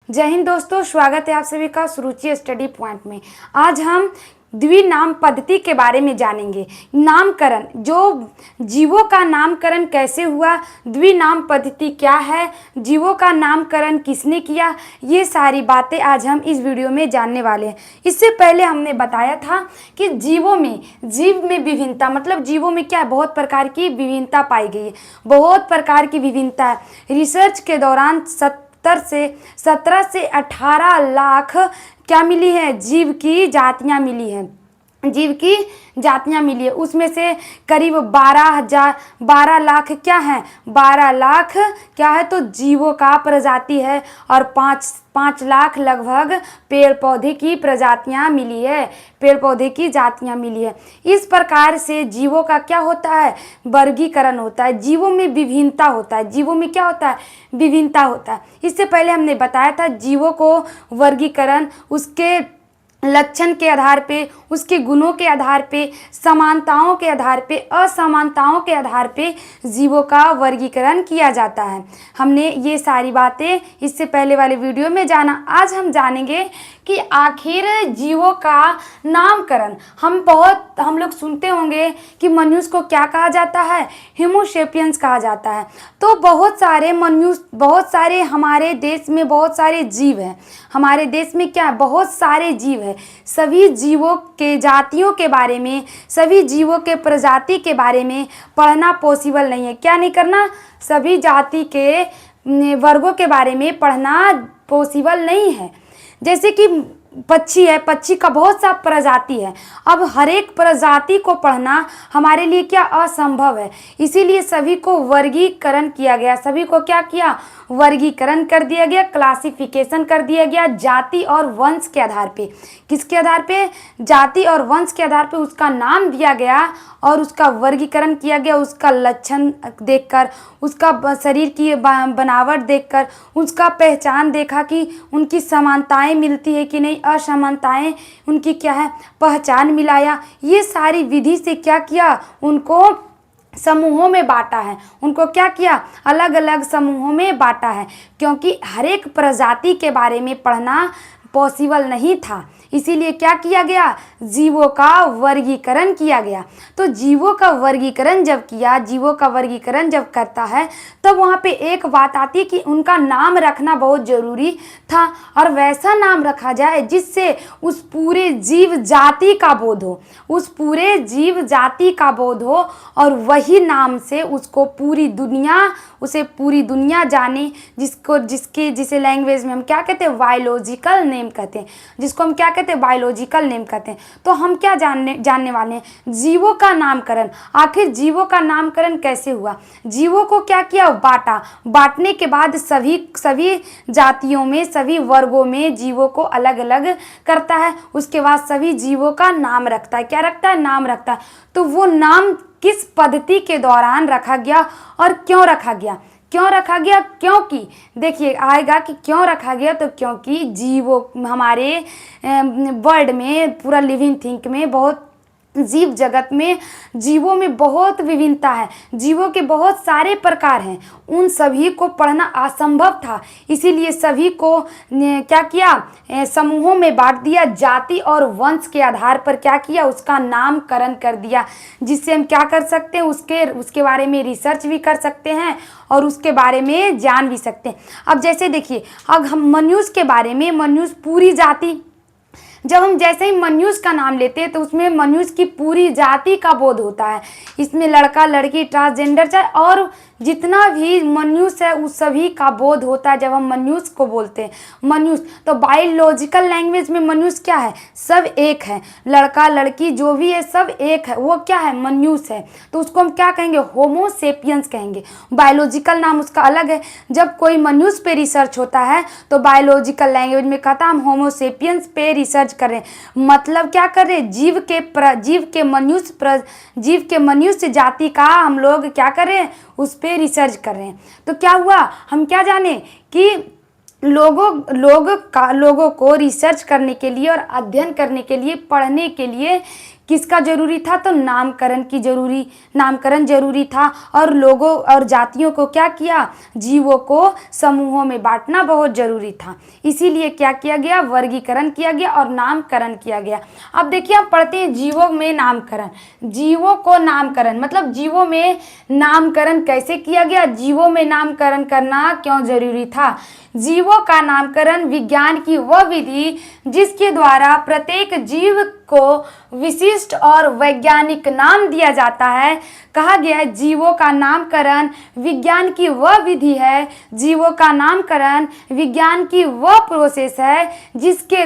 जय हिंद दोस्तों, स्वागत है आप सभी का सुरुचि स्टडी पॉइंट में। आज हम द्विनाम पद्धति के बारे में जानेंगे। नामकरण, जो जीवों का नामकरण कैसे हुआ, द्विनाम पद्धति क्या है, जीवों का नामकरण किसने किया, ये सारी बातें आज हम इस वीडियो में जानने वाले हैं। इससे पहले हमने बताया था कि जीव में विभिन्नता, मतलब जीवों में क्या है, बहुत प्रकार की विभिन्नता पाई गई है। बहुत प्रकार की विभिन्नता है। रिसर्च के दौरान 17 से 18 लाख क्या मिली है, जीव की जातियां मिली हैं। जीव की जातियां मिली है। उसमें से करीब 12 लाख क्या है, 12 लाख क्या है तो जीवों का प्रजाति है, और 5 लाख लगभग पेड़ पौधे की प्रजातियां मिली है, पेड़ पौधे की जातियां मिली है। इस प्रकार से जीवों का क्या होता है, वर्गीकरण होता है। जीवों में विभिन्नता होता है। जीवों में क्या होता है, विभिन्नता होता है। इससे पहले हमने बताया था जीवों को वर्गीकरण उसके लक्षण के आधार पे, उसके गुणों के आधार पे, समानताओं के आधार पे, असमानताओं के आधार पे जीवों का वर्गीकरण किया जाता है। हमने ये सारी बातें इससे पहले वाले वीडियो में जाना। आज हम जानेंगे कि आखिर जीवों का नामकरण, हम लोग सुनते होंगे कि मनुष्य को क्या कहा जाता है, होमो सेपियंस कहा जाता है। तो बहुत सारे हमारे देश में बहुत सारे जीव हैं। हमारे देश में क्या, बहुत सारे जीव हैं। सभी जीवों के जातियों के बारे में, सभी जीवों के प्रजाति के बारे में पढ़ना पॉसिबल नहीं है। क्या नहीं करना, सभी जाति के वर्गों के बारे में पढ़ना पॉसिबल नहीं है। जैसे कि पक्षी है, पक्षी का बहुत सा प्रजाति है। अब हर एक प्रजाति को पढ़ना हमारे लिए क्या असंभव है। इसीलिए सभी को वर्गीकरण किया गया। सभी को क्या किया, वर्गीकरण कर दिया गया, क्लासिफिकेशन कर दिया गया जाति और वंश के आधार पे। किसके आधार पे, जाति और वंश के आधार पे उसका नाम दिया गया और उसका वर्गीकरण किया गया। उसका लक्षण देखकर, उसका शरीर की बनावट देखकर, उसका पहचान देखा कि उनकी समानताएं मिलती है कि नहीं, असमानताएं उनकी क्या है, पहचान मिलाया। ये सारी विधि से क्या किया, उनको समूहों में बांटा है। उनको क्या किया, अलग अलग समूहों में बांटा है, क्योंकि हर एक प्रजाति के बारे में पढ़ना पॉसिबल नहीं था। इसीलिए क्या किया गया, जीवों का वर्गीकरण किया गया। तो जीवों का वर्गीकरण जब किया, जीवों का वर्गीकरण जब करता है, तब वहाँ पे एक बात आती है कि उनका नाम रखना बहुत जरूरी था, और वैसा नाम रखा जाए जिससे उस पूरे जीव जाति का बोध हो, उस पूरे जीव जाति का बोध हो, और वही नाम से उसको उसे पूरी दुनिया जाने, जिसे लैंग्वेज में हम क्या कहते हैं, बायोलॉजिकल नेम कहते हैं, जिसको हम क्या कहते हैं, बायोलॉजिकल नेम कहते हैं। तो हम क्या जानने वाले हैं, जीवों का नामकरण। आखिर जीवों का नामकरण कैसे हुआ, जीवों को क्या किया, बांटने के बाद सभी जातियों में, सभी वर्गों में जीवों को अलग अलग करता है। उसके बाद सभी जीवों का नाम रखता है। क्या रखता है, नाम रखता है। तो वो नाम किस पद्धति के दौरान रखा गया और क्यों रखा गया, क्योंकि देखिए आएगा कि क्यों रखा गया। तो क्योंकि जीवों, हमारे वर्ल्ड में, पूरा लिविंग थिंग में, बहुत जीव जगत में, जीवों में बहुत विभिन्नता है। जीवों के बहुत सारे प्रकार हैं। उन सभी को पढ़ना असंभव था। इसीलिए सभी को क्या किया, समूहों में बांट दिया। जाति और वंश के आधार पर क्या किया, उसका नामकरण कर दिया, जिससे हम क्या कर सकते हैं, उसके बारे में रिसर्च भी कर सकते हैं और उसके बारे में जान भी सकते हैं। अब जैसे देखिए, अब हम मनुष्य के बारे में, मनुष्य पूरी जाति, जब हम जैसे ही मनुष्य का नाम लेते हैं तो उसमें मनुष्य की पूरी जाति का बोध होता है। इसमें लड़का लड़की ट्रांसजेंडर चाहे और जितना भी मनुष्य है उस सभी का बोध होता है जब हम मनुष्य को बोलते हैं। मनुष्य तो बायोलॉजिकल लैंग्वेज में मनुष्य क्या है, सब एक है। लड़का लड़की जो भी है सब एक है, वो क्या है, मनुष्य है। तो उसको हम क्या कहेंगे, होमो सेपियंस कहेंगे। बायोलॉजिकल नाम उसका अलग है। जब कोई मनुष्य पे रिसर्च होता है तो बायोलॉजिकल लैंग्वेज में कहता हम होमो सेपियंस पे रिसर्च कर रहे हैं। मतलब क्या कर रहे हैं, जीव के मनुष्य जाति का हम लोग क्या कर रहे हैं, उस पे रिसर्च कर रहे हैं। तो क्या हुआ, हम क्या जाने कि लोगों को रिसर्च करने के लिए और अध्ययन करने के लिए, पढ़ने के लिए किसका जरूरी था? तो नामकरण जरूरी था। और लोगों और जातियों को क्या किया? जीवों को समूहों में बांटना बहुत जरूरी था। इसीलिए क्या किया गया? वर्गीकरण किया गया और नामकरण किया गया। अब देखिए हम पढ़ते हैं जीवों में नामकरण। जीवों को नामकरण मतलब जीवों में नामकरण कैसे किया गया? जीवों में नामकरण करना क्यों जरूरी था? जीवों का नामकरण विज्ञान की वह विधि जिसके द्वारा प्रत्येक जीव को विशिष्ट और वैज्ञानिक नाम दिया जाता है। कहा गया है जीवों का नामकरण विज्ञान की वह विधि है, जीवों का नामकरण विज्ञान की वह प्रोसेस है जिसके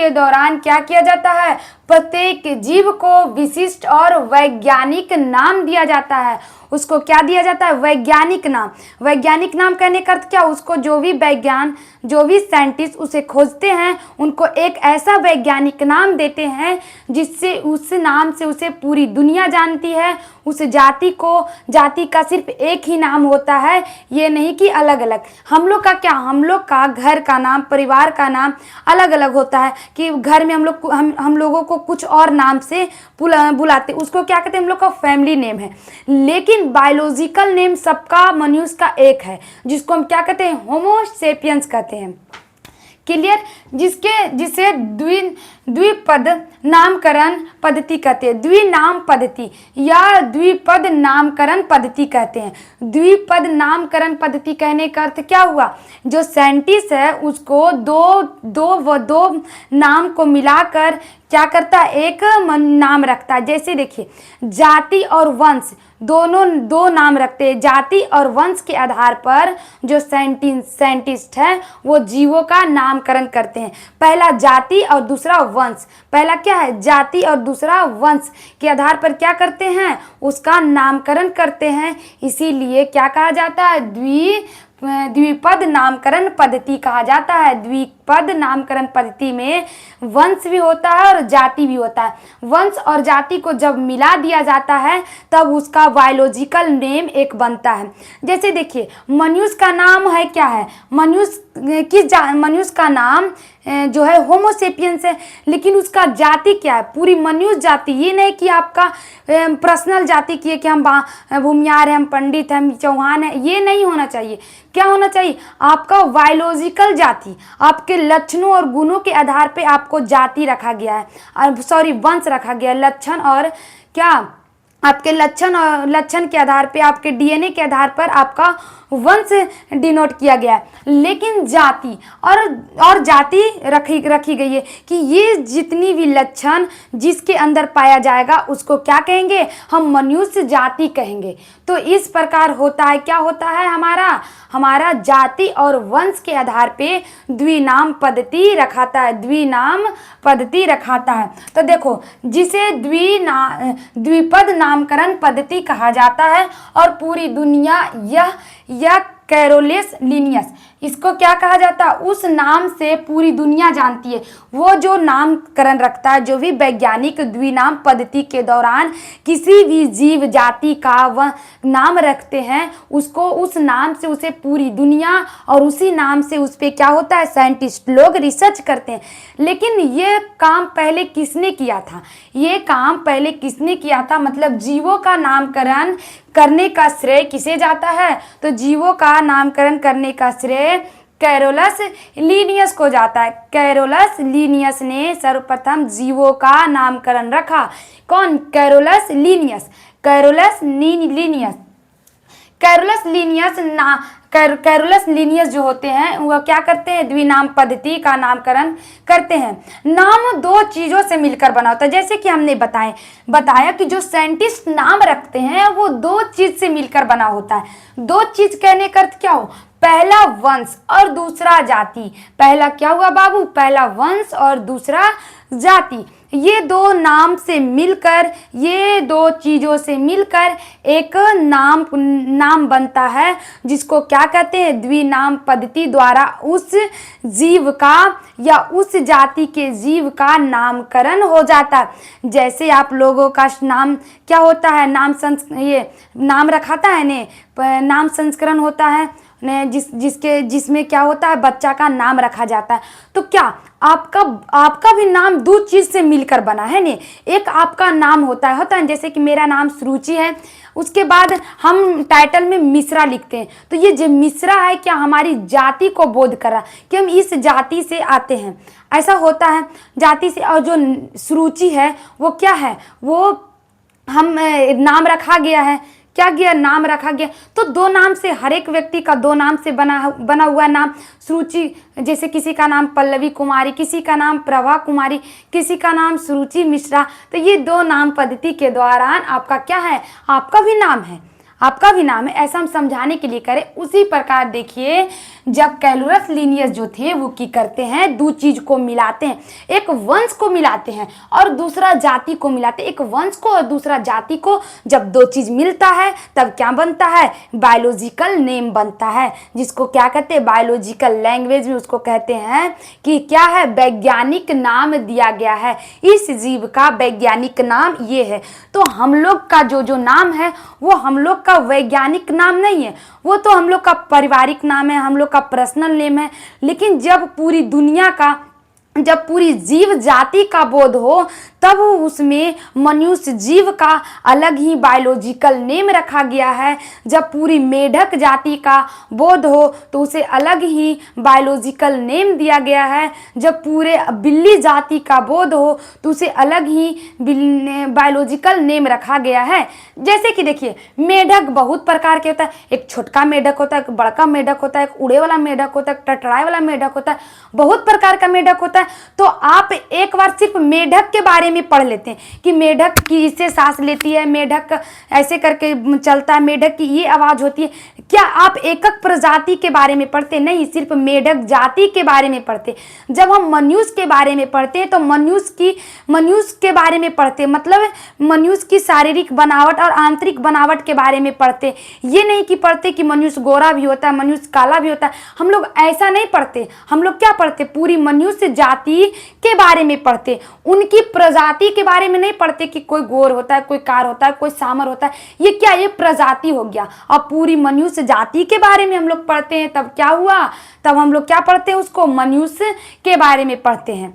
दौरान क्या किया जाता है? प्रत्येक जीव को विशिष्ट और वैज्ञानिक नाम दिया जाता है। उसको क्या दिया जाता है? वैज्ञानिक नाम। वैज्ञानिक नाम कहने का अर्थ क्या? उसको जो भी साइंटिस्ट उसे खोजते हैं उनको एक ऐसा वैज्ञानिक नाम देते हैं जिससे उस नाम से उसे पूरी दुनिया जानती है। उस जाति का सिर्फ एक ही नाम होता है, ये नहीं कि अलग अलग। हम लोग का क्या? हम लोग का घर का नाम, परिवार का नाम अलग अलग होता है कि घर में हम लोगों को कुछ और नाम से बुलाते, उसको क्या कहते हैं? हम लोग का फैमिली नेम है। लेकिन बायोलॉजिकल नेम सबका मनुष्य का एक है जिसको हम क्या कहते हैं? होमो सेपियंस कहते हैं। क्लियर? जिसे द्विपद नामकरण पद्धति कहते हैं। द्विनाम पद्धति या द्विपद नामकरण पद्धति कहते हैं। द्विपद नामकरण पद्धति कहने का अर्थ क्या हुआ? जो साइंटिस्ट है उसको दो नाम को मिलाकर क्या करता है? एक नाम रखता है। जैसे देखिए जाति और वंश दो नाम रखते हैं। जाति और वंश के आधार पर जो साइंटिस्ट है वो जीवों का नामकरण करते हैं। पहला जाति और दूसरा वंश। पहला क्या है? जाति और दूसरा वंश के आधार पर क्या करते हैं? उसका नामकरण करते हैं। इसीलिए क्या कहा जाता है? द्विपद नामकरण पद्धति कहा जाता है। द्विपद नामकरण पद्धति में वंश भी होता है और जाति भी होता है। वंश और जाति को जब मिला दिया जाता है तब उसका बायोलॉजिकल नेम एक बनता है। जैसे देखिए मनुष्य का नाम है क्या है? मनुष्य का नाम जो है होमो सेपियंस है, लेकिन उसका जाति क्या है? पूरी मनुष्य जाति। ये नहीं कि आपका पर्सनल जाति की है कि हम भूमियार हैं, हम पंडित हैं, हम चौहान हैं, ये नहीं होना चाहिए। क्या होना चाहिए? आपका बायोलॉजिकल जाति, आपके लक्षणों और गुणों के आधार पे आपको जाति रखा गया है, वंश रखा गया है। लक्षण और क्या? आपके लक्षण के आधार पे, आपके डीएनए के आधार पर आपका वंश डिनोट किया गया है। लेकिन जाति और जाति रखी गई है कि ये जितनी भी लक्षण जिसके अंदर पाया जाएगा उसको क्या कहेंगे? हम मनुष्य जाति कहेंगे। तो इस प्रकार होता है। क्या होता है? हमारा जाति और वंश के आधार पे द्विनाम पद्धति रखाता है। तो देखो जिसे द्विपद नामकरण पद्धति कहा जाता है और पूरी दुनिया यह कैरोलस लीनियस, इसको क्या कहा जाता है? उस नाम से पूरी दुनिया जानती है। वो जो नामकरण रखता है, जो भी वैज्ञानिक द्विनाम पद्धति के दौरान किसी भी जीव जाति का वह नाम रखते हैं उसको उस नाम से उसे पूरी दुनिया और उसी नाम से उस पर क्या होता है? साइंटिस्ट लोग रिसर्च करते हैं। लेकिन ये काम पहले किसने किया था? मतलब जीवों का नामकरण करने का श्रेय किसे जाता है? तो जीवों का नामकरण करने का श्रेय कैरोलस लीनियस को जाता है। कैरोलस लीनियस ने सर्वप्रथम जीवों का नामकरण रखा। कौन? Carolus Linnaeus. कैरोलस लीनियस जो होते हैं वह क्या करते हैं? द्विनाम पद्धति का नामकरण करते हैं। नाम दो चीजों से मिलकर बना होता है। जैसे कि हमने बताया कि जो साइंटिस्ट नाम रखते हैं वो दो चीज से मिलकर बना होता है। दो चीज कहने का अर्थ क्या हो? पहला वंश और दूसरा जाति। पहला क्या हुआ बाबू? पहला वंश और दूसरा जाति। ये दो नाम से मिलकर, ये दो चीजों से मिलकर एक नाम बनता है जिसको क्या कहते हैं? द्विनाम पद्धति द्वारा उस जीव का या उस जाति के जीव का नामकरण हो जाता है। जैसे आप लोगों का नाम क्या होता है? नाम रखाता है ने, नाम संस्करण होता है। जिसमें क्या होता है, बच्चा का नाम रखा जाता है। तो क्या आपका भी नाम दो चीज से मिलकर बना है ने। एक आपका नाम होता है जैसे कि मेरा नाम सुरुचि है, उसके बाद हम टाइटल में मिश्रा लिखते हैं। तो ये जो मिश्रा है क्या हमारी जाति को बोध कर रहा कि हम इस जाति से आते हैं, ऐसा होता है जाति से। और जो सुरुचि है वो क्या है, वो हम नाम रखा गया है, क्या गया, नाम रखा गया। तो दो नाम से, हर एक व्यक्ति का दो नाम से बना हुआ नाम सुरुचि। जैसे किसी का नाम पल्लवी कुमारी, किसी का नाम प्रभा कुमारी, किसी का नाम सुरुचि मिश्रा। तो ये दो नाम पद्धति के दौरान आपका क्या है, आपका भी नाम है, आपका भी नाम है। ऐसा हम समझाने के लिए करें। उसी प्रकार देखिए जब कैलुरस लीनियस जो थे वो की करते हैं, दो चीज को मिलाते हैं, एक वंश को मिलाते हैं और दूसरा जाति को मिलाते हैं। एक वंश को और दूसरा जाति को जब दो चीज मिलता है तब क्या बनता है, बायोलॉजिकल नेम बनता है, जिसको क्या कहते हैं, बायोलॉजिकल लैंग्वेज में उसको कहते हैं कि क्या है, वैज्ञानिक नाम दिया गया है। इस जीव का वैज्ञानिक नाम ये है। तो हम लोग का जो नाम है वो हम लोग का वैज्ञानिक नाम नहीं है, वो तो हम लोग का पारिवारिक नाम है, हम लोग का पर्सनल नेम है। लेकिन जब पूरी दुनिया का, जब पूरी जीव जाति का बोध हो तब उसमें मनुष्य जीव का अलग ही बायोलॉजिकल नेम रखा गया है। जब पूरी मेढक जाति का बोध हो तो उसे अलग ही बायोलॉजिकल नेम दिया गया है। जब पूरे बिल्ली जाति का बोध हो तो उसे अलग ही बायोलॉजिकल नेम रखा गया है। जैसे कि देखिए मेढक बहुत प्रकार के होता है, एक छोटका मेढक होता है, एक बड़का मेढक होता है, एक उड़े वाला मेढक होता है, टटराए वाला मेढक होता है, बहुत प्रकार का मेढक होता है। तो आप एक बार सिर्फ मेढक के बारे में पढ़ लेते हैं कि मेढक की इससे सांस लेती है, मेढक ऐसे करके चलता है, मेढक की ये आवाज होती है। क्या आप एकक प्रजाति के बारे में पढ़ते नहीं, सिर्फ मेढक जाति के बारे में पढ़ते। जब हम मनुष्य के बारे में पढ़ते हैं तो मनुष्य के बारे में पढ़ते, मतलब मनुष्य की शारीरिक बनावट और आंतरिक बनावट के बारे में पढ़ते। ये नहीं कि पढ़ते कि मनुष्य गोरा भी होता है, मनुष्य काला भी होता है। हम लोग ऐसा नहीं पढ़ते। हम लोग क्या पढ़ते, पूरी मनुष्य जाति के बारे में पढ़ते, उनकी प्रजाति के बारे में नहीं पढ़ते कि कोई गोर होता है, कोई कार होता है, कोई सामर होता है। ये क्या, ये प्रजाति हो गया। अब पूरी मनुष्य जाति के बारे में हम लोग पढ़ते हैं तब क्या हुआ, तब हम लोग क्या पढ़ते हैं, उसको मनुष्य के बारे में पढ़ते हैं।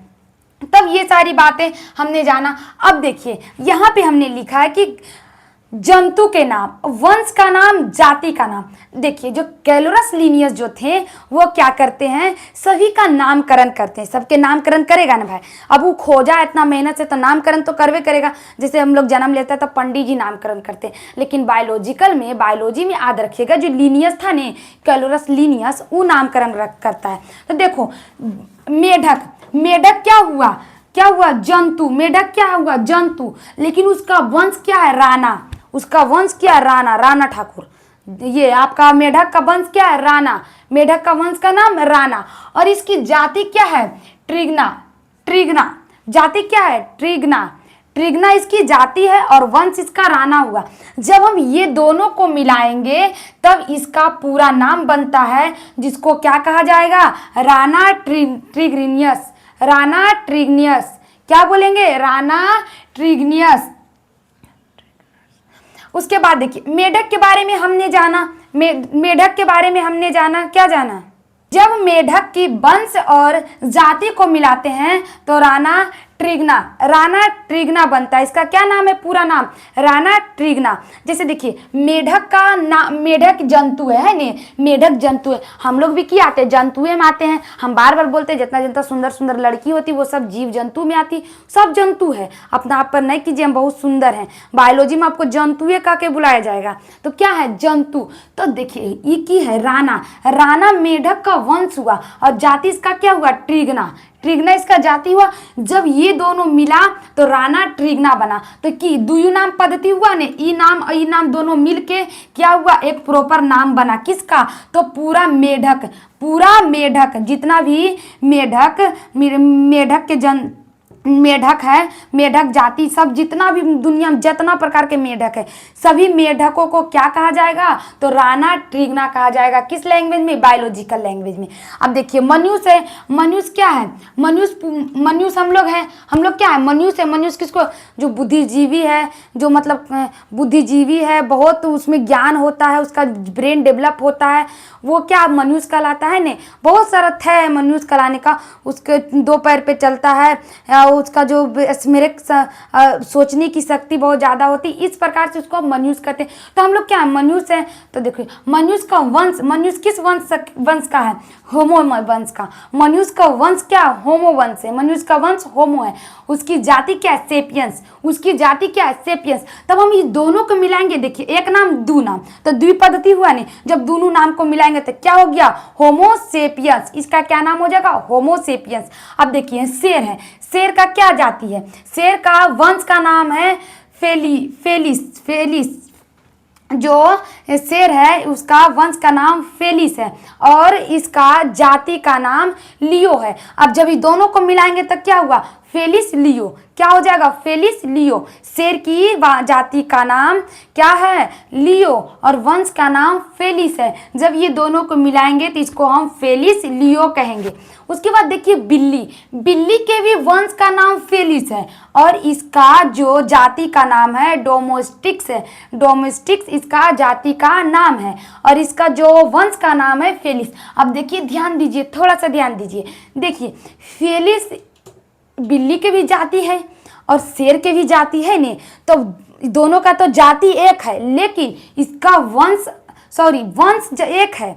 तब ये सारी बातें हमने जाना। अब देखिए यहाँ पे हमने लिखा है कि जंतु के नाम, वंश का नाम, जाति का नाम। देखिए जो कैलुरस लीनियस जो थे वो क्या करते हैं, सभी का नामकरण करते हैं। सबके नामकरण करेगा ना भाई। अब वो खोजा इतना मेहनत से तो नामकरण तो करवे करेगा। जैसे हम लोग जन्म लेते हैं तो पंडित जी नामकरण करते हैं, लेकिन बायोलॉजी में याद रखिएगा जो लीनियस था ने, कैलुरस लीनियस, वो नामकरण करता है। तो देखो मेढक क्या हुआ, जंतु। मेढक क्या हुआ, जंतु। लेकिन उसका वंश क्या है, राणा। उसका वंश क्या है, राणा ठाकुर। ये आपका मेढक का वंश क्या है, राणा। मेढक का वंश का नाम राणा। और इसकी जाति क्या है, ट्रिग्ना। जाति क्या है, ट्रिग्ना इसकी जाति है और वंश इसका राणा हुआ। जब हम ये दोनों को मिलाएंगे तब इसका पूरा नाम बनता है, जिसको क्या कहा जाएगा, राणा ट्रिग्नियस। क्या बोलेंगे, राणा ट्रिग्नियस। उसके बाद देखिए मेढक के बारे में हमने जाना, मेढक के बारे में हमने जाना, क्या जाना, जब मेढक की वंश और जाति को मिलाते हैं तो राणा ट्रिग्ना बनता है। इसका क्या नाम है, पूरा नाम, राणा ट्रिग्ना। जैसे देखिए मेढक का नाम, मेढक जंतु है ने, मेढक जंतु है। हम लोग भी क्या आते हैं, जंतुए में आते हैं। हम बार बार बोलते हैं जितना सुंदर सुंदर लड़की होती वो सब जीव जंतु में आती। सब जंतु है, अपना आप पर नहीं कीजिए हम बहुत सुंदर हैं। बायोलॉजी में आपको जंतुए कह के बुलाया जाएगा। तो क्या है, जंतु। तो देखिए ये की है, राणा मेढक का वंश हुआ और जाति इसका क्या हुआ, ट्रिग्ना इसका जाति हुआ। जब ये दोनों मिला तो राणा ट्रिग्ना बना। तो की दुयु नाम पद्धति हुआ ने, ई नाम दोनों मिलके क्या हुआ, एक प्रॉपर नाम बना। किसका, तो पूरा मेढक जितना भी मेढक के मेढक है, मेढक जाति, सब जितना भी दुनिया में जितना प्रकार के मेढक है, सभी मेढकों को क्या कहा जाएगा? तो राना ट्रिगना कहा जाएगा। किस लैंग्वेज में? बायोलॉजिकल लैंग्वेज में। अब देखिए मनुष्य है, मनुष्य क्या है? मनुष्य हम लोग हैं, हम लोग क्या है? मनुष्य है। मनुष्य किसको? जो बुद्धिजीवी है, जो मतलब बुद्धिजीवी है, बहुत उसमें ज्ञान होता है, उसका ब्रेन डेवलप होता है, वो क्या मनुष्य कहलाता है ने। बहुत सारा थे है मनुष्य कहलाने का। उसके 2 पैर पे चलता है, उसका जो स्मृति सोचने की शक्ति बहुत ज़्यादा होती है, इस प्रकार से उसको मनुष्य कहते हैं। तो हम लोग क्या है? मनुष्य है। तो देखिए मनुष्य का वंश, मनुष्य किस वंश का है? होमो वंश का। मनुष्य का वंश क्या? होमो वंश है। मनुष्य का वंश होमो है। उसकी जाति क्या है? सेपियंस। उसकी जाति क्या है? सेपियंस। तब हम इस दोनों को मिलाएंगे, देखिए एक नाम दो नाम, तो द्विपद्धति हुआ नहीं। जब दोनों नाम को मिलाएंगे तो क्या हो गया? होमो सेपियंस। इसका क्या नाम हो जाएगा? होमो सेपियंस। अब देखिए शेर है, शेर का क्या जाति है? शेर का वंश का नाम है फेलिस। जो शेर है उसका वंश का नाम फेलिस है और इसका जाति का नाम लियो है। अब जब ये दोनों को मिलाएंगे तो क्या हुआ? फेलिस लियो। क्या हो जाएगा? फेलिस लियो। शेर की जाति का नाम क्या है? लियो और वंश का नाम फेलिस है। जब ये दोनों को मिलाएंगे तो इसको हम फेलिस लियो कहेंगे। उसके बाद देखिए बिल्ली, बिल्ली के भी वंश का नाम फेलिस है और इसका जो जाति का नाम है डोमेस्टिक्स है। डोमेस्टिक्स इसका जाति का नाम है और इसका जो वंश का नाम है फेलिस। अब देखिए ध्यान दीजिए, थोड़ा सा ध्यान दीजिए। देखिए फेलिस बिल्ली के भी जाति है और शेर के भी जाति है ने, तो दोनों का तो जाति एक है लेकिन इसका वंश एक है।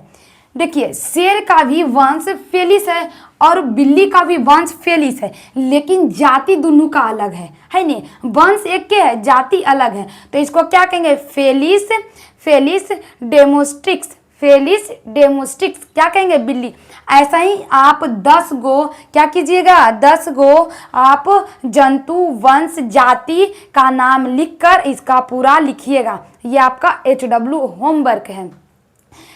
देखिए शेर का भी वंश फेलिस है और बिल्ली का भी वंश फेलिस है, लेकिन जाति दोनों का अलग है नहीं। वंश एक के है, जाति अलग है, तो इसको क्या कहेंगे? फेलिस डेमोस्टिक्स। फेलिस डेमोस्टिक्स क्या कहेंगे? बिल्ली। ऐसा ही आप 10 गो क्या कीजिएगा? 10 गो आप जंतु वंश जाति का नाम लिखकर इसका पूरा लिखिएगा। ये आपका HW होमवर्क है।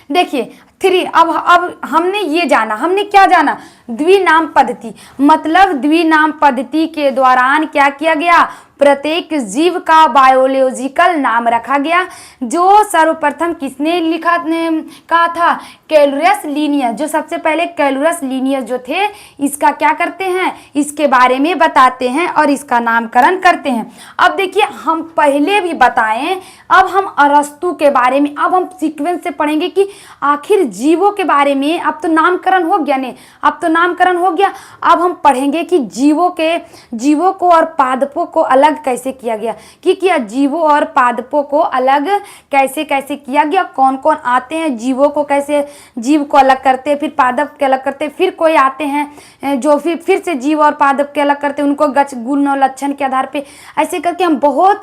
देखिए 3 अब हमने ये जाना, हमने क्या जाना? द्विनाम पद्धति। मतलब द्विनाम पद्धति के दौरान क्या किया गया? प्रत्येक जीव का बायोलॉजिकल नाम रखा गया। जो सर्वप्रथम किसने लिखा कहा था? कैलुरस लीनियस। जो सबसे पहले कैलुरस लीनियस जो थे, इसका क्या करते हैं? इसके बारे में बताते हैं और इसका नामकरण करते हैं। अब देखिए हम पहले भी बताएं, अब हम अरस्तु के बारे में अब हम सीक्वेंस से पढ़ेंगे कि आखिर जीवों के बारे में। अब तो नामकरण हो गया ने, अब तो नामकरण हो गया। अब हम पढ़ेंगे कि जीवों को और पादपों को अलग कैसे किया गया, कि जीवों और पादपों को अलग कैसे कैसे किया गया। कौन कौन आते हैं जीवों को, कैसे जीव को अलग करते हैं, फिर पादप के अलग करते हैं, फिर कोई आते हैं जो फिर से जीव और पादप के अलग करते हैं, उनको गुण और लक्षण के आधार पे। ऐसे करके हम बहुत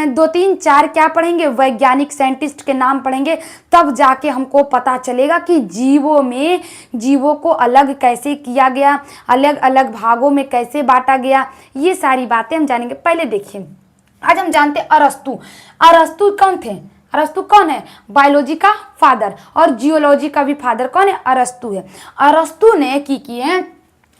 2 3 4 क्या पढ़ेंगे? वैज्ञानिक साइंटिस्ट के नाम पढ़ेंगे। तब जाके हमको पता चलेगा कि जीवों को अलग कैसे किया गया, अलग अलग भागों में कैसे बांटा गया। ये सारी बातें हम जानेंगे। पहले देखिए आज हम जानते हैं अरस्तु। अरस्तु कौन थे? अरस्तु कौन है? बायोलॉजी का फादर और जियोलॉजी का भी फादर कौन है? अरस्तु है। अरस्तु ने की किए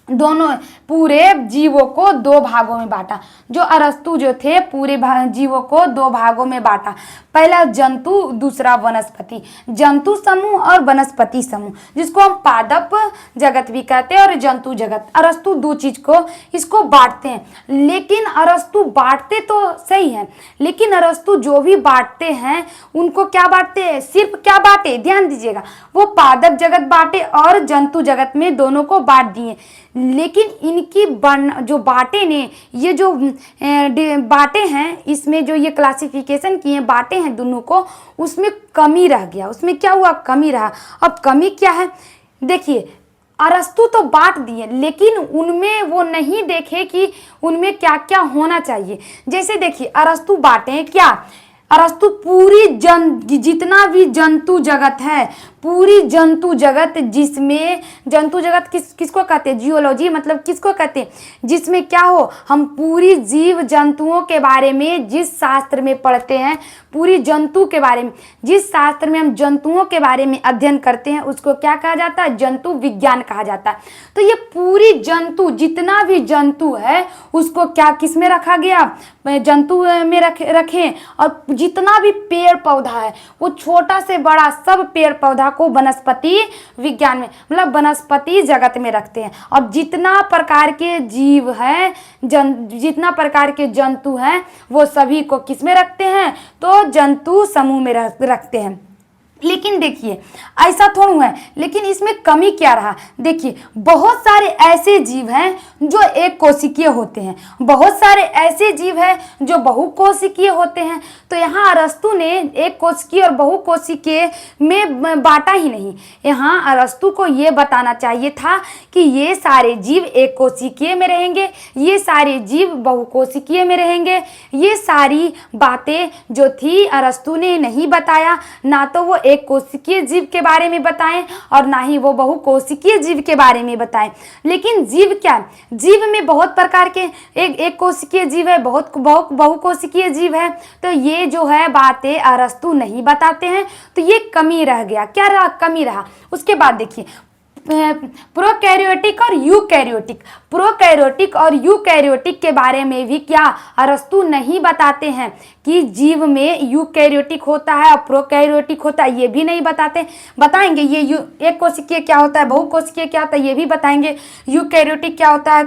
दोनों पूरे जीवों को 2 भागों में बांटा। जो अरस्तु जो थे पूरे जीवों को 2 भागों में बांटा। पहला जंतु, दूसरा वनस्पति। जंतु समूह और वनस्पति समूह, जिसको हम पादप जगत भी कहते हैं और जंतु जगत। अरस्तु 2 चीज को इसको बांटते हैं, लेकिन अरस्तु बांटते तो सही है, लेकिन अरस्तु जो भी बांटते हैं उनको क्या बांटते हैं? सिर्फ क्या बांटे? ध्यान दीजिएगा, वो पादप जगत बांटे और जंतु जगत में दोनों को बांट दिए। लेकिन इनकी जो बाटे ने, ये जो बाटे हैं, इसमें जो ये क्लासिफिकेशन किए बाटे हैं दोनों को, उसमें कमी रह गया। उसमें क्या हुआ? कमी रहा। अब कमी क्या है? देखिए अरस्तु तो बांट दिए, लेकिन उनमें वो नहीं देखे कि उनमें क्या क्या होना चाहिए। जैसे देखिए अरस्तु बांटे क्या? अरस्तु पूरी जितना भी जंतु जगत है, पूरी जंतु जगत, जिसमें जंतु जगत किसको कहते हैं, जियोलॉजी मतलब किसको कहते हैं, जिसमें क्या हो, हम पूरी जीव जंतुओं के बारे में जिस शास्त्र में पढ़ते हैं, पूरी जंतु के बारे में जिस शास्त्र में हम जंतुओं के बारे में अध्ययन करते हैं, उसको क्या कहा जाता है, जंतु विज्ञान कहा जाता है। तो ये पूरी जंतु, जितना भी जंतु है उसको क्या किस में रखा गया, जंतु में रखें। और जितना भी पेड़ पौधा है, वो छोटा से बड़ा सब पेड़ पौधा को वनस्पति विज्ञान में मतलब वनस्पति जगत में रखते हैं। और जितना प्रकार के जीव हैं, जितना प्रकार के जंतु हैं, वो सभी को किस में रखते हैं, तो जंतु समूह में रखते हैं। लेकिन देखिए ऐसा थोड़ा है, लेकिन इसमें कमी क्या रहा, देखिए बहुत सारे ऐसे जीव हैं जो एक कोशिकीय होते हैं, बहुत सारे ऐसे जीव हैं जो बहुकोशिकीय होते हैं। तो यहाँ अरस्तु ने एक कोशिकीय और बहुकोशिकीय में बांटा ही नहीं, यहाँ अरस्तु को ये बताना चाहिए था कि ये सारे जीव एक कोशिकीय में रहेंगे, ये सारे जीव बहुकोशिकीय में रहेंगे। ये सारी बातें जो थी अरस्तु ने नहीं बताया, ना तो वो एक कोशिकीय जीव के बारे में बताएं और ना ही वो बहुकोशिकीय जीव के बारे में बताएं। लेकिन जीव क्या, जीव में बहुत प्रकार के एक कोशिकीय जीव है, बहुत बहुकोशिकीय जीव है। तो ये जो है बातें अरस्तु नहीं बताते हैं, तो ये कमी रह गया। क्या रहा, कमी रहा। उसके बाद देखिए प्रोकैरियोटिक और यूकैरियोटिक, प्रोकैरियोटिक और यूकैरियोटिक के बारे में भी क्या अरस्तु नहीं बताते हैं कि जीव में यूकैरियोटिक होता है और प्रोकैरियोटिक होता है, ये भी नहीं बताते। बताएंगे ये एक कोशिकीय क्या होता है, बहुकोशिकीय क्या होता है, ये भी बताएंगे। यूकैरियोटिक क्या होता है,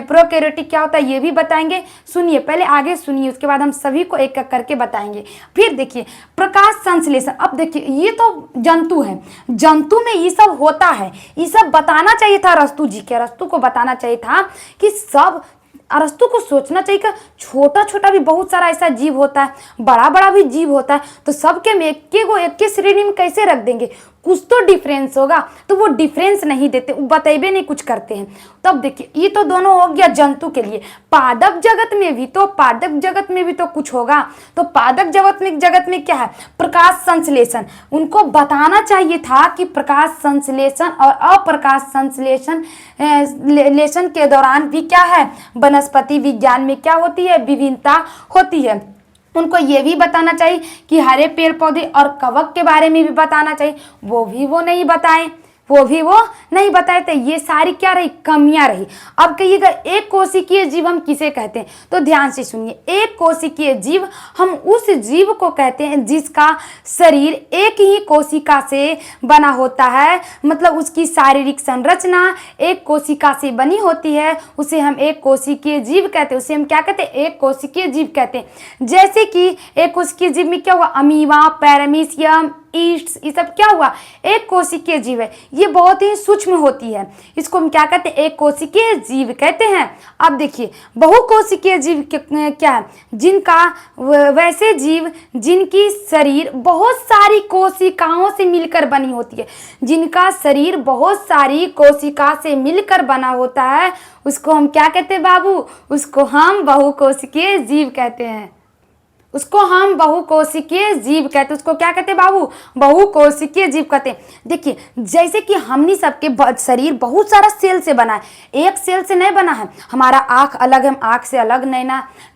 प्रोकैरियोटिक क्या होता है, ये भी बताएंगे। सुनिए, पहले आगे सुनिए, उसके बाद हम सभी को एक एक करके बताएंगे। फिर देखिए प्रकाश संश्लेषण। अब देखिए ये तो जंतु है, जंतु में ये सब होता है, ये सब बताना चाहिए था अरस्तु जी के। अरस्तु को बताना चाहिए था कि सब, अरस्तु को सोचना चाहिए कि छोटा छोटा भी बहुत सारा ऐसा जीव होता है, बड़ा बड़ा भी जीव होता है, तो सबके में एक के श्रेणी में कैसे रख देंगे, कुछ तो डिफरेंस होगा। तो वो डिफरेंस नहीं देते, वो बतेबे नहीं कुछ करते हैं। तब देखिए ये तो दोनों हो गया जंतु के लिए। पादप जगत में भी तो कुछ होगा। तो पादप जगत में क्या है, प्रकाश संश्लेषण। उनको बताना चाहिए था कि प्रकाश संश्लेषण और अप्रकाश संश्लेषण लेशन के दौरान भी क्या है, वनस्पति विज्ञान में क्या होती है, विभिन्नता होती है। उनको ये भी बताना चाहिए कि हरे पेड़ पौधे और कवक के बारे में भी बताना चाहिए, वो नहीं बताए। तो ये सारी क्या रही, कमियां रही। अब कहिएगा एक कोशिकीय जीव हम किसे कहते हैं, तो ध्यान से सुनिए। एक कोशिकीय जीव हम उस जीव को कहते हैं जिसका शरीर एक ही कोशिका से बना होता है, मतलब उसकी शारीरिक संरचना एक कोशिका से बनी होती है, उसे हम एक कोशिकीय जीव कहते हैं। उसे हम क्या कहते हैं, एक कोशिकीय जीव कहते हैं। जैसे कि एक कोशिकीय जीव में क्या हुआ, अमीबा, पैरामीशियम, ईस्ट, ये सब क्या हुआ, एक कोशिकीय जीव है। ये बहुत ही सूक्ष्म होती है, इसको हम क्या कहते हैं, एक कोशिकीय जीव कहते हैं। अब देखिए बहुकोशिकीय जीव क्या है, जिनका वैसे जीव जिनकी शरीर बहुत सारी कोशिकाओं से मिलकर बनी होती है, जिनका शरीर बहुत सारी कोशिका से मिलकर बना होता है, उसको हम क्या कहते हैं बाबू, उसको हम बहुकोशिकीय जीव कहते हैं। उसको हम बहुकोशिकीय जीव कहते हैं। उसको क्या कहते हैं बाबू, बहुकोशिकीय जीव कहते हैं। देखिए जैसे कि हमनी सबके शरीर बहुत सारा सेल से बना है, एक सेल से नहीं बना है। हमारा आँख अलग है, हम आँख से अलग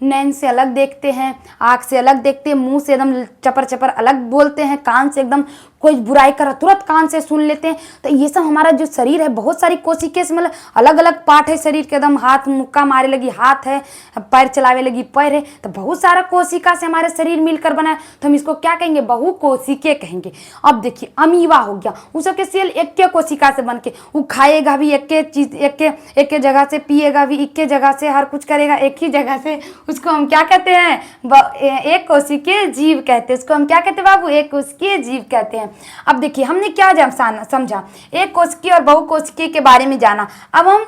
नैन से अलग देखते हैं, आँख से अलग देखते हैं, मुंह से एकदम चपर चपर अलग बोलते हैं, कान से एकदम कोई बुराई कर तुरंत कान से सुन लेते हैं। तो ये सब हमारा जो शरीर है बहुत सारी कोशिकाएं से, मतलब अलग अलग पार्ट है शरीर के। एकदम हाथ मुक्का मारे लगी हाथ है, पैर चलावे लगी पैर है, तो बहुत सारा कोशिका से हमारे शरीर मिलकर बना है, तो हम इसको क्या कहेंगे, बहुकोशिकीय कहेंगे। अब देखिए अमीबा हो गया, उसके सेल एक के कोशिका से बन के, वो खाएगा भी एक के चीज, एक के जगह से, पिएगा भी एक के जगह से, हर कुछ करेगा एक ही जगह से। उसको हम क्या कहते हैं, एक कोशिकीय जीव कहते हैं। उसको हम क्या कहते हैं बाबू, एक कोशिकीय जीव कहते हैं। अब देखिए हमने क्या समझा, एक कोशिकीय और बहुकोशिकीय के बारे में जाना। अब हम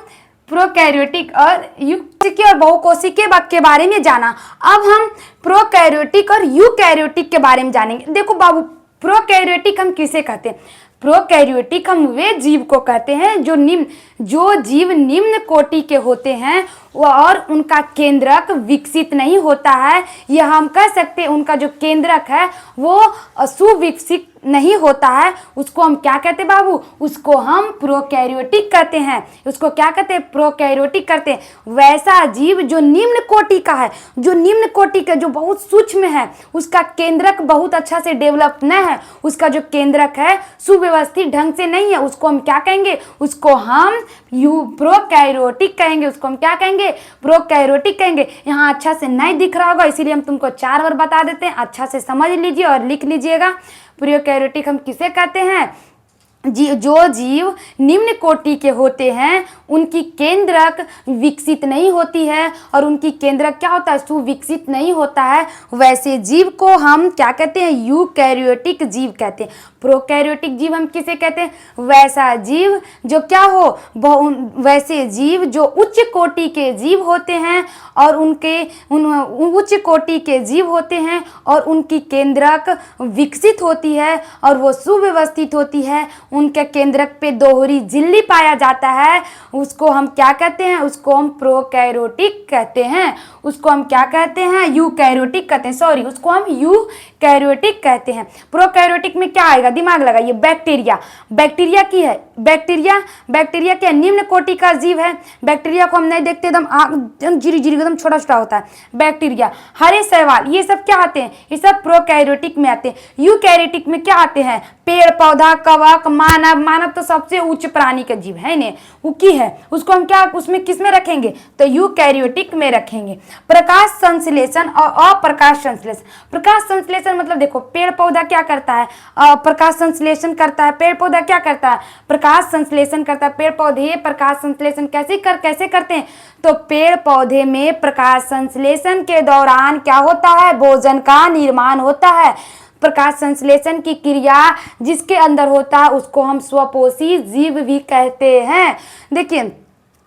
प्रोकैरियोटिक और यूकोशिकीय और बहुकोशिकीय के बारे में जाना। अब हम प्रोकैरियोटिक और यूकैरियोटिक के बारे में जानेंगे। देखो बाबू, प्रोकैरियोटिक हम किसे कहते हैं, प्रोकैरियोटिक हम वे जीव को कहते हैं जो जीव निम्न कोटि के होते हैं और उनका केंद्रक विकसित नहीं होता है, यह हम कह सकते हैं उनका जो केंद्रक है वो सुविकसित नहीं होता है, उसको हम क्या कहते हैं बाबू? उसको हम प्रोकैरियोटिक कहते हैं। उसको क्या कहते हैं? प्रोकैरियोटिक कहते हैं। वैसा जीव जो निम्न कोटि का है, जो निम्न कोटि का, जो बहुत सूक्ष्म है, उसका केंद्रक बहुत अच्छा से डेवलप न है, उसका जो केंद्रक है सुव्यवस्थित ढंग से नहीं है, उसको हम क्या कहेंगे? उसको हम प्रोकैरियोटिक कहेंगे। उसको हम क्या कहेंगे? प्रोकैरियोटिक कहेंगे। यहाँ अच्छा से नहीं दिख रहा होगा इसीलिए हम तुमको 4 बार बता देते हैं, अच्छा से समझ लीजिए और लिख लीजिएगा। प्रोकैरियोटिक हम किसे कहते हैं? जो जीव निम्न कोटि के होते हैं उनकी केंद्रक विकसित नहीं होती है और उनकी केंद्रक क्या होता है? सुविकसित नहीं होता है। वैसे जीव को हम क्या कहते हैं? यूकैरियोटिक जीव कहते हैं। प्रोकैरियोटिक जीव हम किसे कहते हैं? वैसा जीव जो क्या हो, वैसे जीव जो उच्च कोटि के जीव होते हैं और उच्च कोटि के जीव होते हैं और उनकी केंद्रक विकसित होती है और वो सुव्यवस्थित होती है। उनके केंद्रक पे दोहरी झिल्ली पाया जाता है, उसको हम क्या कहते हैं? उसको हम प्रोकैरियोटिक कहते हैं। उसको हम क्या कहते हैं? यूकैरियोटिक कहते हैं। सॉरी, उसको हम यूकैरियोटिक कहते हैं। प्रोकैरियोटिक में क्या आएगा? दिमाग लगाइए। बैक्टीरिया। बैक्टीरिया की है? बैक्टीरिया क्या निम्न कोटि का जीव है? बैक्टीरिया को हम नहीं देखते, एकदम जीरी एकदम छोटा छोटा होता है बैक्टीरिया। हरे शैवाल, ये सब क्या आते हैं? ये सब प्रोकैरियोटिक में आते हैं। यूकैरियोटिक में क्या आते हैं? पेड़ पौधा, कवक, मानव तो सबसे उच्च प्राणी का जीव है ने, वो की है, उसको हम क्या उसमें किस में रखेंगे? तो यूकैरियोटिक में रखेंगे। प्रकाश संश्लेषण और अप्रकाश संश्लेषण। प्रकाश संश्लेषण मतलब देखो, पेड़ पौधा क्या करता है? प्रकाश संश्लेषण करता है। पेड़ पौधा क्या करता है? प्रकाश संश्लेषण करता है। पेड़ पौधे प्रकाश संश्लेषण कैसे करते हैं? तो पेड़ पौधे में प्रकाश संश्लेषण के दौरान क्या होता है? भोजन का निर्माण होता है। प्रकाश संश्लेषण की क्रिया जिसके अंदर होता है उसको हम स्वपोषी जीव भी कहते हैं। देखिए,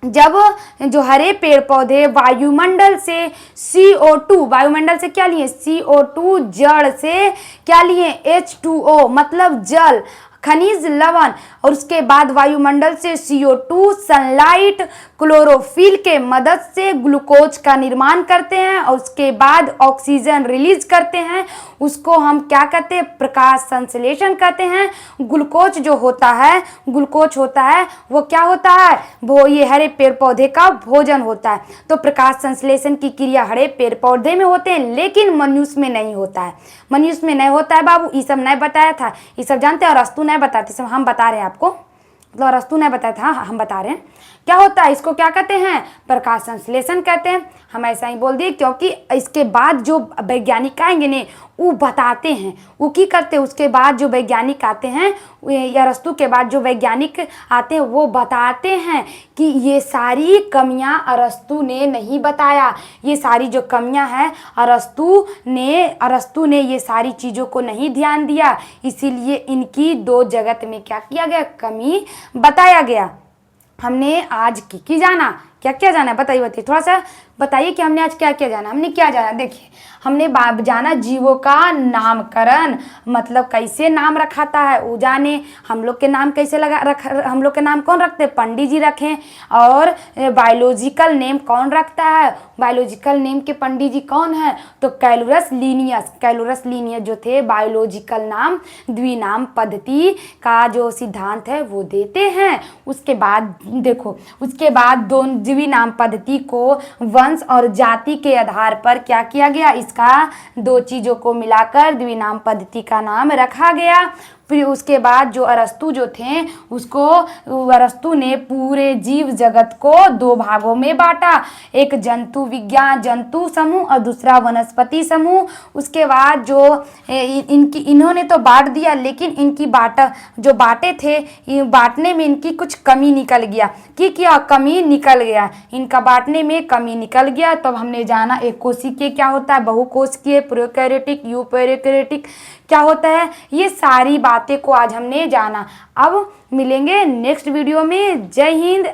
जब जो हरे पेड़ पौधे वायुमंडल से CO2, वायुमंडल से क्या लिए? CO2, जड़ से क्या लिए? H2O मतलब जल, खनिज लवण, और उसके बाद वायुमंडल से CO2, सनलाइट, क्लोरोफिल के मदद से ग्लूकोज का निर्माण करते हैं और उसके बाद ऑक्सीजन रिलीज करते हैं। उसको हम क्या कहते हैं? प्रकाश संश्लेषण कहते हैं। ग्लूकोज जो होता है, ग्लूकोज होता है वो क्या होता है? वो ये हरे पेड़ पौधे का भोजन होता है। तो प्रकाश संश्लेषण की क्रिया हरे पेड़ पौधे में होते हैं लेकिन मनुष्य में नहीं होता है। मनुष्य में नहीं होता है बाबू, ये सब नहीं बताया था, ये सब जानते हैं और अस्तु नहीं बताते, सब हम बता रहे हैं आपको, मतलब अरस्तु ने बताया था, हम बता रहे हैं क्या होता है। इसको क्या कहते हैं? प्रकाश संश्लेषण कहते हैं। हम ऐसा ही बोल दिए क्योंकि इसके बाद जो वैज्ञानिक आएंगे ने वो बताते हैं, वो की करते हैं। उसके बाद जो वैज्ञानिक आते हैं, अरस्तु के बाद जो वैज्ञानिक आते हैं वो बताते हैं कि ये सारी कमियां अरस्तु ने नहीं बताया। ये सारी जो कमियां हैं अरस्तु ने ये सारी चीज़ों को नहीं ध्यान दिया, इसीलिए इनकी 2 जगत में क्या किया गया? कमी बताया गया। हमने आज की जाना, क्या जाना है बताइए थोड़ा सा बताइए कि हमने आज क्या जाना? हमने क्या जाना? देखिए, हमने जाना जीवों का नामकरण, मतलब कैसे नाम रखाता है वो जाने। हम लोग के नाम कैसे हम लोग के नाम कौन रखते हैं? पंडित जी रखें। और बायोलॉजिकल नेम कौन रखता है? बायोलॉजिकल नेम के पंडित जी कौन है? तो कैलुरस लीनियस जो थे बायोलॉजिकल नाम द्विनाम पद्धति का जो सिद्धांत है वो देते हैं। उसके बाद देखो, उसके बाद द्विनाम पद्धति को वंश और जाति के आधार पर क्या किया गया? इसका 2 चीज़ों को मिलाकर द्विनाम पद्धति का नाम रखा गया। फिर उसके बाद जो अरस्तु जो थे उसको अरस्तु ने पूरे जीव जगत को 2 भागों में बांटा, एक जंतु विज्ञान जंतु समूह और दूसरा वनस्पति समूह। उसके बाद जो इन्होंने तो बांट दिया लेकिन इनकी जो बांटे थे बांटने में इनकी कुछ कमी निकल गया। कमी निकल गया, इनका बांटने में कमी निकल गया। तब हमने जाना एक कोशिकीय क्या होता है, बहुकोशिकीय, प्रोकैरियोटिक, यूकैरियोटिक क्या होता है। ये सारी बातें को आज हमने जाना। अब मिलेंगे नेक्स्ट वीडियो में। जय हिंद।